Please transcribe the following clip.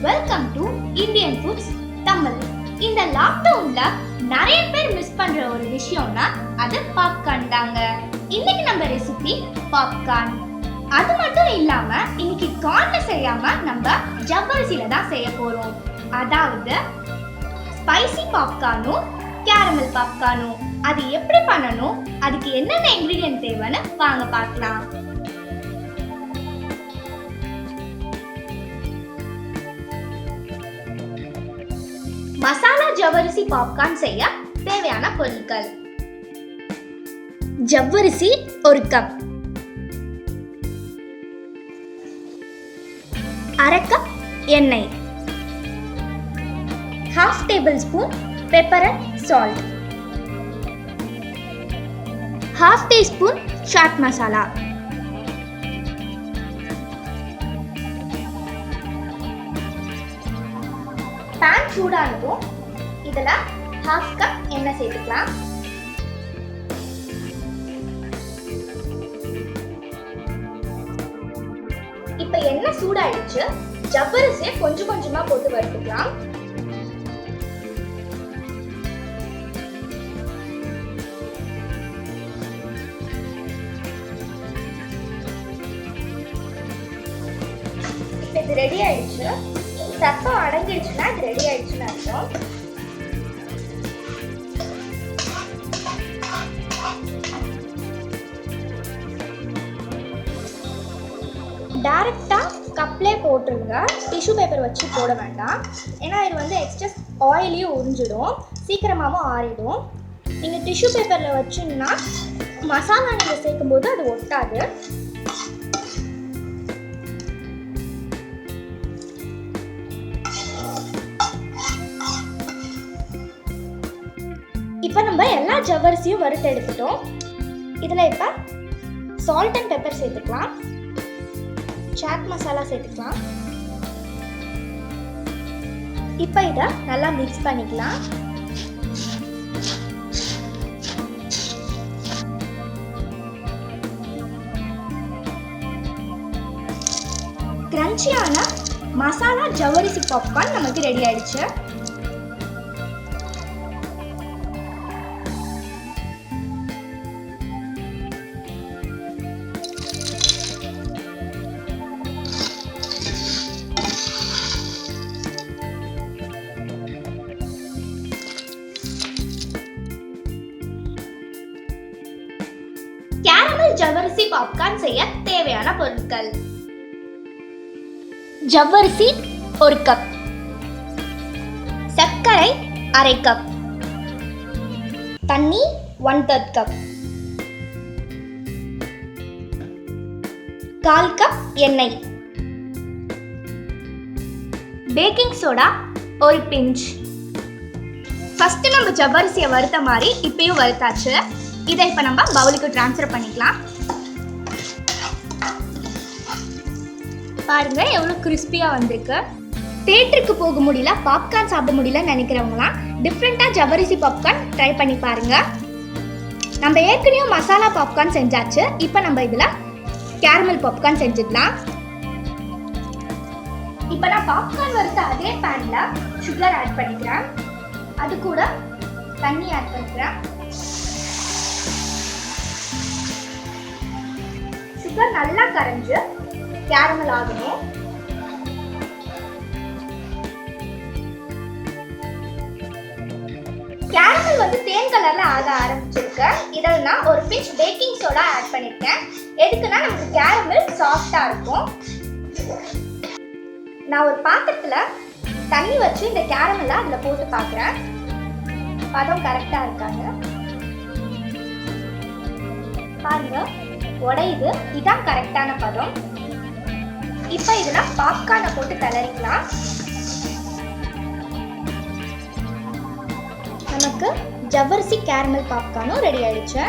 Welcome to Indian foods Tamil. இந்த லாக்டவுன்ல நிறைய பேர் மிஸ் பண்ற ஒரு விஷயம்னா அது பாப்கார்ன் தாங்க. இன்னைக்கு நம்ம ரெசிபி பாப்கார்ன். அது மட்டும் இல்லாம இன்னைக்கு கார்ன்ல செய்யாம நம்ம ஜவ்வரிசியில தான் செய்ய போறோம். அதாவது ஸ்பைசி பாப்கார்னும் கேரமல் பாப்கார்னும். அது எப்படி பண்ணணும், அதுக்கு என்னென்ன இன்கிரிடியன்ட் தேவைன்னு வாங்க பார்க்கலாம். மசாலா ஜவ்வரிசி பாப்கார்ன் செய்ய தேவையான பொருட்கள்: ஜவ்வரிசி 1 கப், 1/2 கப் எண்ணெய், 1/2 tablespoon pepper and salt, 1/2 teaspoon chaat masala, pan சூடானதும் இதில் 1/2 கப் எண்ணெய் சேர்த்துக்கலாம். இப்போ எண்ணெய் சூடாயிடுச்சு. ஜவ்வரிசியை கொஞ்சம் கொஞ்சமா போட்டு வறுத்துக்கலாம். இப்போ இது ரெடி ஆயிடுச்சு. சத்தம் அடங்கிடுச்சுன்னா இது ரெடி ஆயிடுச்சுன்னு அர்த்தம். டைரக்டா கப்லே போட்டுருங்க. டிஷ்யூ பேப்பர் வச்சு போட வேண்டாம். ஏன்னா இது வந்து எக்ஸ்ட்ரா ஆயிலையும் உறிஞ்சிடும், சீக்கிரமாகவும் ஆறிடும். நீங்கள் டிஷ்யூ பேப்பரில் வச்சிங்கன்னா மசாலா நீங்கள் சேர்க்கும் போது அது ஒட்டாது. இப்போ நம்ம எல்லா ஜவ்வரிசியும் வறுத்து எடுத்துட்டோம். இதில் இப்போ சால்ட் அண்ட் பெப்பர் சேர்த்துக்கலாம், சாட் மசாலா சேர்த்துக்கலாம். இப்போ இதை நல்லா மிக்ஸ் பண்ணிக்கலாம். கிரன்ச்சியான மசாலா ஜவ்வரிசி பாப்கார்ன் நமக்கு ரெடி ஆயிடுச்சு. கேரமல் ஜவ்வரிசி பாப்கார்ன் செய்ய தேவையான பொருட்கள்: ஜவ்வரிசி 1 கப், சர்க்கரை 1/2 கப், தண்ணி 1/3 கப், 1/4 கப் எண்ணெய், பேக்கிங் சோடா 1 பிஞ்ச். ஃபர்ஸ்ட் நம்ம ஜவ்வரிசியை வறுத்த மாதிரி இப்பயும் வறுத்தாச்சு. இதை இப்போ நம்ம பவுலுக்கு ட்ரான்ஸ்ஃபர் பண்ணிக்கலாம். பாருங்க எவ்வளோ கிறிஸ்பியாக வந்திருக்கு. தேட்டருக்கு போக முடியல, பாப்கார்ன் சாப்பிட முடியலன்னு நினைக்கிறவங்களாம் டிஃப்ரெண்ட்டாக ஜவ்வரிசி பாப்கார்ன் ட்ரை பண்ணி பாருங்க. நம்ம ஏற்கனவே மசாலா பாப்கார்ன் செஞ்சாச்சு. இப்போ நம்ம இதில் கேரமல் பாப்கார்ன் செஞ்சுக்கலாம். இப்போ நான் பாப்கார்ன் வறுத்த அதே பேனில் சுகர் ஆட் பண்ணிக்கிறேன். அது கூட தண்ணி ஆட் பண்ணிக்கிறேன். சுகர் நல்லா கரைஞ்சு கேரமல் ஆகணும். கேரமல் வந்து தேன் கலர்ல ஆக ஆரம்பிச்சிருக்கு. இதில் நான் 1 பிஞ்ச் பேக்கிங் சோடா ஆட் பண்ணிருக்கேன். எதுக்குன்னா நமக்கு கேரமல் சாஃப்டா இருக்கும். நான் ஒரு பாத்திரத்துல தண்ணி வச்சு இந்த கேரமலை அதில் போட்டு பார்க்குறேன். பதம் கரெக்டா இருக்காங்க பாருங்க, உடையுது. இதான் கரெக்டான பதம். இப்போ இதுல பாப்கார்னை போட்டு கிளறிக்கலாம். நமக்கு ஜவ்வரிசி கேரமல் பாப்கார்னும் ரெடி ஆயிடுச்சு.